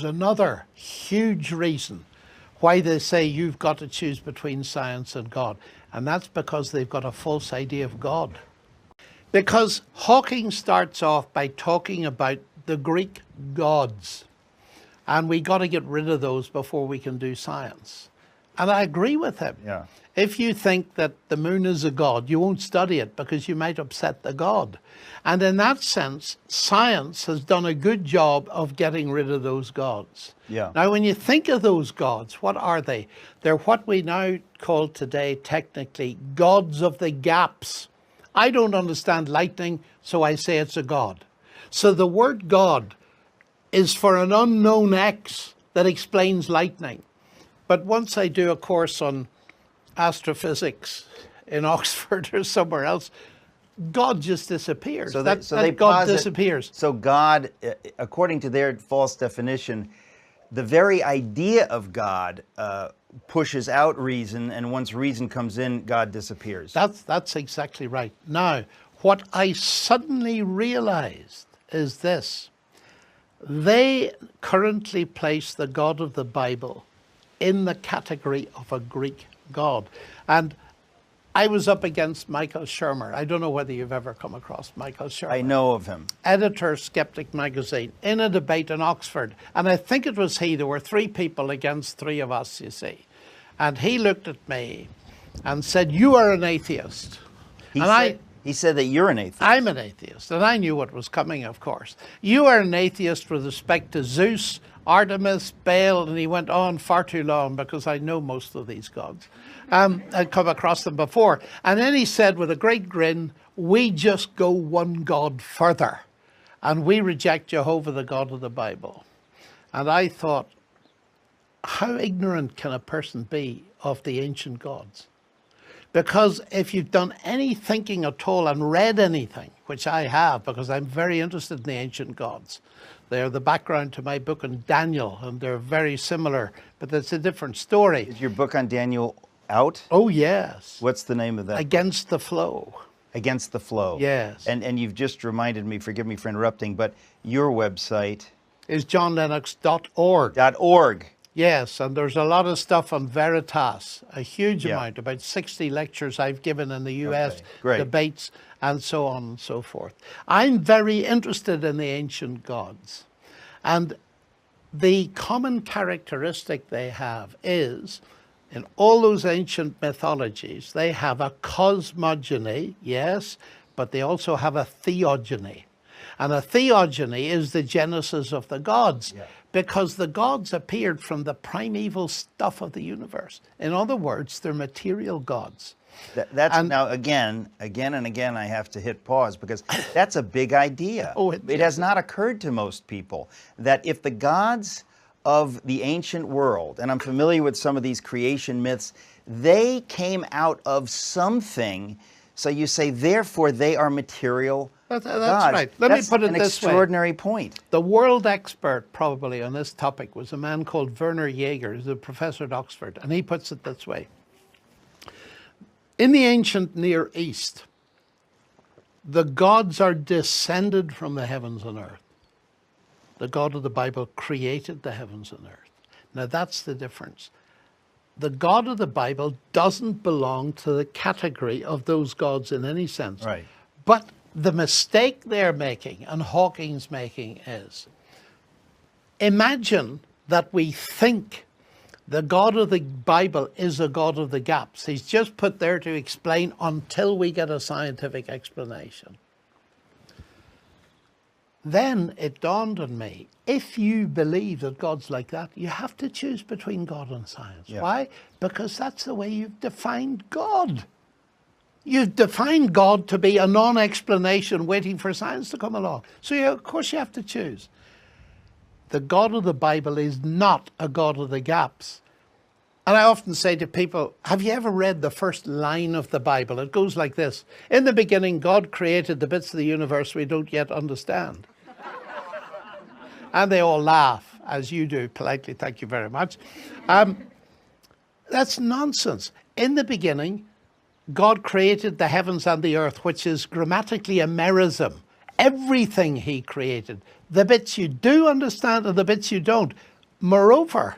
another huge reason why they say you've got to choose between science and God. And that's because they've got a false idea of God. Because Hawking starts off by talking about the Greek gods. And we got to get rid of those before we can do science. And I agree with him. Yeah. If you think that the moon is a god, you won't study it because you might upset the god. And in that sense, science has done a good job of getting rid of those gods. Yeah. Now, when you think of those gods, what are they? They're what we now call today, technically, gods of the gaps. I don't understand lightning, so I say it's a god. So the word God is for an unknown X that explains lightning. But once I do a course on astrophysics in Oxford or somewhere else, God just disappears. So that God posit, disappears. So God, according to their false definition, the very idea of God pushes out reason, and once reason comes in, God disappears. That's exactly right. Now, what I suddenly realized is this. They currently place the God of the Bible in the category of a Greek God. And I was up against Michael Shermer. I don't know whether you've ever come across Michael Shermer. I know of him. Editor, Skeptic magazine, in a debate in Oxford. And I think it was he. There were 3 people against 3 of us, you see. And he looked at me and said, "You are an atheist." He said that you're an atheist. I'm an atheist. And I knew what was coming, of course. "You are an atheist with respect to Zeus, Artemis, Baal," and he went on far too long because I know most of these gods. I'd come across them before. And then he said with a great grin, "We just go one God further, and we reject Jehovah, the God of the Bible." And I thought, how ignorant can a person be of the ancient gods? Because if you've done any thinking at all and read anything, which I have because I'm very interested in the ancient gods, they're the background to my book on Daniel, and they're very similar, but it's a different story. Is your book on Daniel out? Oh, yes. What's the name of that? Against the Flow. Against the Flow. Yes. And you've just reminded me, forgive me for interrupting, but your website is johnlennox.org. .org. Yes, and there's a lot of stuff on Veritas, a huge amount, about 60 lectures I've given in the US, debates, and so on and so forth. I'm very interested in the ancient gods. And the common characteristic they have is, in all those ancient mythologies, they have a cosmogony, yes, but they also have a theogony. And a theogony is the genesis of the gods. Yeah. Because the gods appeared from the primeval stuff of the universe. In other words, they're material gods. Now, again and again, I have to hit pause because that's a big idea. It has not occurred to most people that if the gods of the ancient world, and I'm familiar with some of these creation myths, they came out of something. So you say, therefore, they are material That's gods. right. Let me put it this way. That's an extraordinary point. The world expert probably on this topic was a man called Werner Jaeger, who's a professor at Oxford, and he puts it this way. In the ancient Near East, the gods are descended from the heavens and earth. The God of the Bible created the heavens and earth. Now that's the difference. The God of the Bible doesn't belong to the category of those gods in any sense. Right. But the mistake they're making, and Hawking's making, is imagine that we think the God of the Bible is a God of the gaps. He's just put there to explain until we get a scientific explanation. Then it dawned on me, if you believe that God's like that, you have to choose between God and science. Yeah. Why? Because that's the way you've defined God. You've defined God to be a non-explanation waiting for science to come along. So of course you have to choose. The God of the Bible is not a God of the gaps. And I often say to people, have you ever read the first line of the Bible? It goes like this. In the beginning, God created the bits of the universe we don't yet understand. And they all laugh, as you do, politely, thank you very much. That's nonsense. In the beginning, God created the heavens and the earth, which is grammatically a merism. Everything he created, the bits you do understand and the bits you don't, moreover,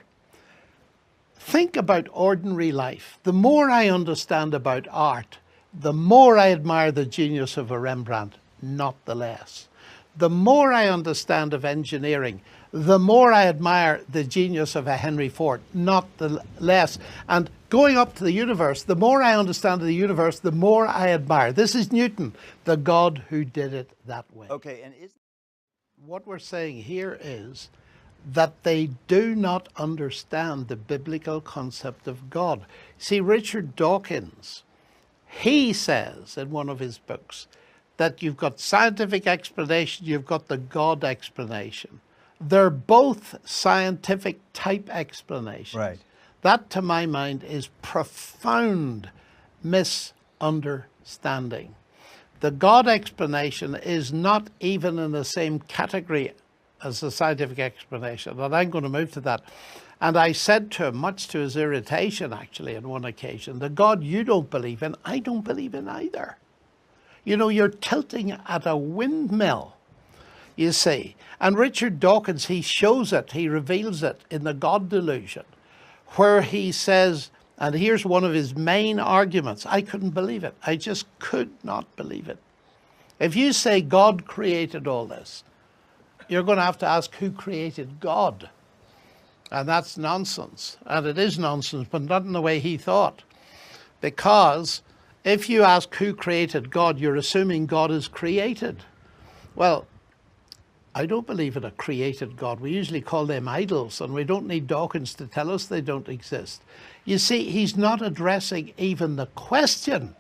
think about ordinary life. The more I understand about art, the more I admire the genius of a Rembrandt, not the less. The more I understand of engineering, the more I admire the genius of a Henry Ford, not the less. And going up to the universe, the more I understand of the universe, the more I admire. This is Newton, the God who did it that way. Okay, and what we're saying here is that they do not understand the biblical concept of God. See, Richard Dawkins, he says in one of his books that you've got scientific explanation, you've got the God explanation. They're both scientific type explanations. Right. That, to my mind, is profound misunderstanding. The God explanation is not even in the same category as the scientific explanation, and I'm going to move to that. And I said to him, much to his irritation actually on one occasion, the God you don't believe in, I don't believe in either. You know, you're tilting at a windmill, you see. And Richard Dawkins, he shows it, he reveals it in The God Delusion, where he says, and here's one of his main arguments, I couldn't believe it. I just could not believe it. If you say God created all this, you're going to have to ask who created God. And that's nonsense. And it is nonsense, but not in the way he thought. Because if you ask who created God, you're assuming God is created. Well, I don't believe in a created God. We usually call them idols, and we don't need Dawkins to tell us they don't exist. You see, he's not addressing even the question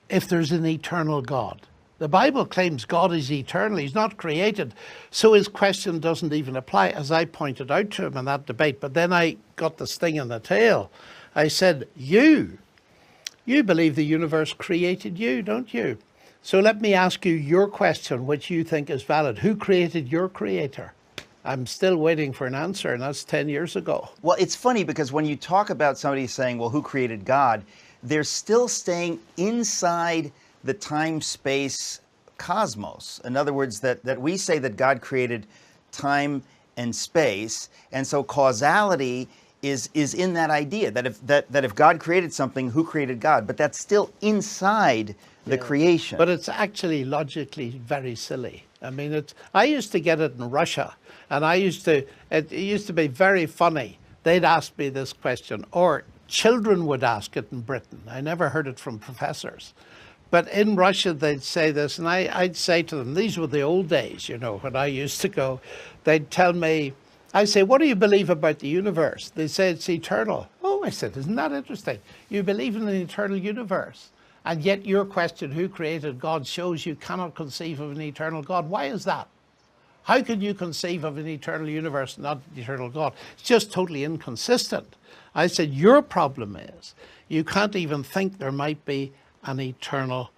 if there's an eternal God. The Bible claims God is eternal. He's not created. So his question doesn't even apply, as I pointed out to him in that debate. But then I got the sting in the tail. I said, you believe the universe created you, don't you? So let me ask you your question, which you think is valid. Who created your creator? I'm still waiting for an answer, and that's 10 years ago. Well, it's funny because when you talk about somebody saying, well, who created God, they're still staying inside the time-space cosmos. In other words, that we say that God created time and space, and so causality is in that idea, that if God created something, who created God? But that's still inside the creation. But it's actually logically very silly. I mean, I used to get it in Russia, and it used to be very funny. They'd ask me this question, or children would ask it in Britain. I never heard it from professors. But in Russia, they'd say this, and I'd say to them, these were the old days, you know, when I used to go. They'd tell me, I say, what do you believe about the universe? They say it's eternal. Oh, I said, isn't that interesting? You believe in an eternal universe, and yet your question, who created God, shows you cannot conceive of an eternal God. Why is that? How can you conceive of an eternal universe, not an eternal God? It's just totally inconsistent. I said, your problem is you can't even think there might be an eternal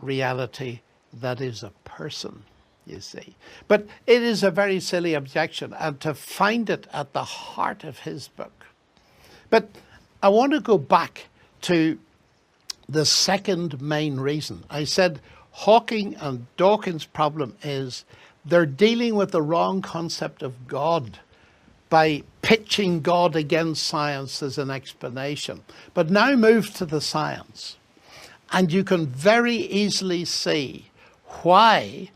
reality that is a person, you see. But it is a very silly objection, and to find it at the heart of his book. But I want to go back to the second main reason. I said Hawking and Dawkins' problem is they're dealing with the wrong concept of God by pitching God against science as an explanation. But now move to the science. And you can very easily see why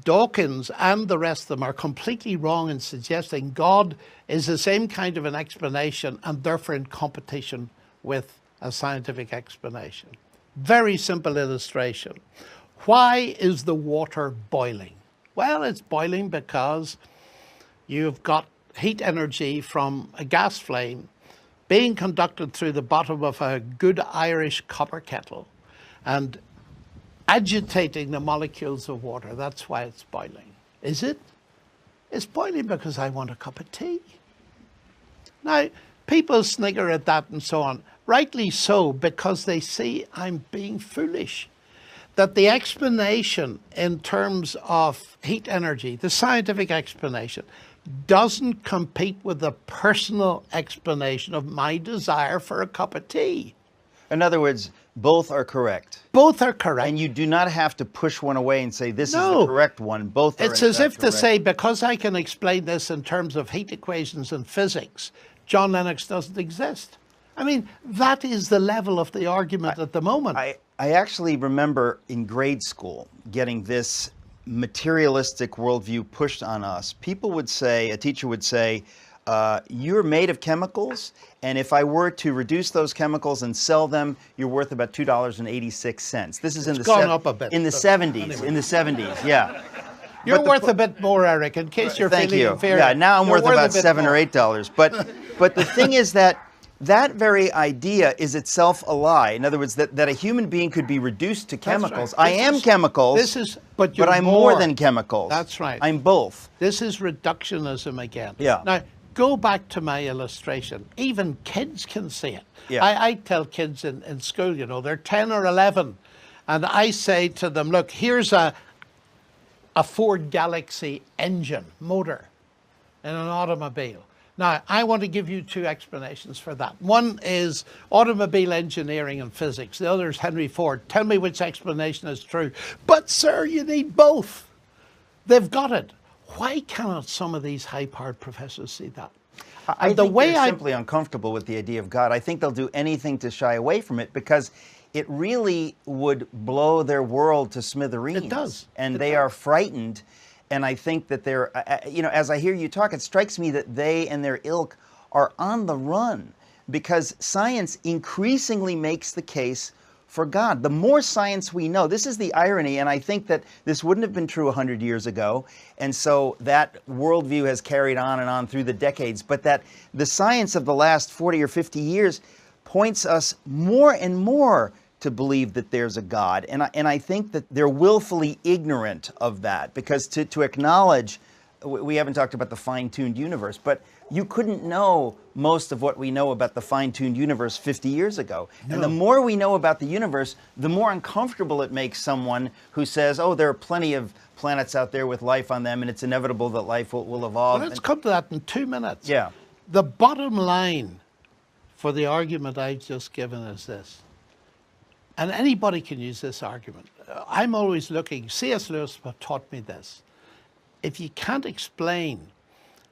Dawkins and the rest of them are completely wrong in suggesting God is the same kind of an explanation and therefore in competition with a scientific explanation. Very simple illustration. Why is the water boiling? Well, it's boiling because you've got heat energy from a gas flame being conducted through the bottom of a good Irish copper kettle and agitating the molecules of water. That's why it's boiling. Is it? It's boiling because I want a cup of tea. Now, people snigger at that and so on. Rightly so, because they see I'm being foolish. That the explanation in terms of heat energy, the scientific explanation, doesn't compete with the personal explanation of my desire for a cup of tea. In other words, Both are correct. Both are correct. And you do not have to push one away and say, this is the correct one. Both are It's as if to correct. say, because I can explain this in terms of heat equations and physics, John Lennox doesn't exist. I mean, that is the level of the argument at the moment. I actually remember in grade school getting this materialistic worldview pushed on us. People would say, a teacher would say, you're made of chemicals, and if I were to reduce those chemicals and sell them, you're worth about $2.86. This is in the gone up a bit, in the 70s. anyway. In the 70s, yeah. You're worth a bit more, Eric, in case you're Thank feeling you. inferior. Yeah, now I'm You're worth about a bit $7 more. or $8. But the thing is that very idea is itself a lie. In other words, that a human being could be reduced to chemicals. Right. I am chemicals, but I'm more than chemicals. That's right. I'm both. This is reductionism again. Yeah. Now, go back to my illustration. Even kids can see it. Yeah. I tell kids in school, you know, they're 10 or 11, and I say to them, look, here's a Ford Galaxy engine, motor, in an automobile. Now, I want to give you two explanations for that. One is automobile engineering and physics. The other is Henry Ford. Tell me which explanation is true. But, sir, you need both. They've got it. Why cannot some of these high-powered professors see that? I think they're simply uncomfortable with the idea of God. I think they'll do anything to shy away from it because it really would blow their world to smithereens. It does. And they are frightened. And I think that they're, you know, as I hear you talk, it strikes me that they and their ilk are on the run because science increasingly makes the case for God. The more science we know, this is the irony, and I think that this wouldn't have been true 100 years ago, and so that worldview has carried on and on through the decades, but that the science of the last 40 or 50 years points us more and more to believe that there's a God. And I think that they're willfully ignorant of that, because to acknowledge, we haven't talked about the fine-tuned universe, but you couldn't know most of what we know about the fine-tuned universe 50 years ago. No. And the more we know about the universe, the more uncomfortable it makes someone who says, oh, there are plenty of planets out there with life on them, and it's inevitable that life will evolve. Well, let's come to that in 2 minutes. Yeah. The bottom line for the argument I've just given is this. And anybody can use this argument. I'm always looking, C.S. Lewis taught me this. If you can't explain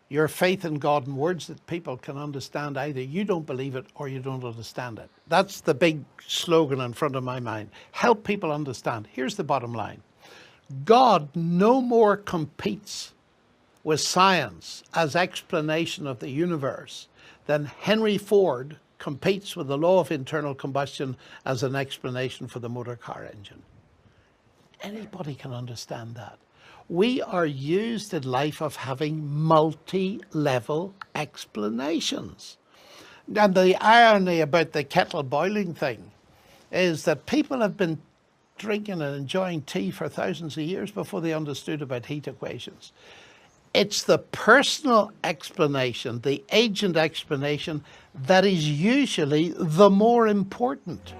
your faith in God in words that people can understand, either you don't believe it or you don't understand it. That's the big slogan in front of my mind. Help people understand. Here's the bottom line. God no more competes with science as explanation of the universe than Henry Ford competes with the law of internal combustion as an explanation for the motor car engine. Anybody can understand that. We are used in life of having multi-level explanations. And the irony about the kettle boiling thing is that people have been drinking and enjoying tea for thousands of years before they understood about heat equations. It's the personal explanation, the agent explanation, that is usually the more important.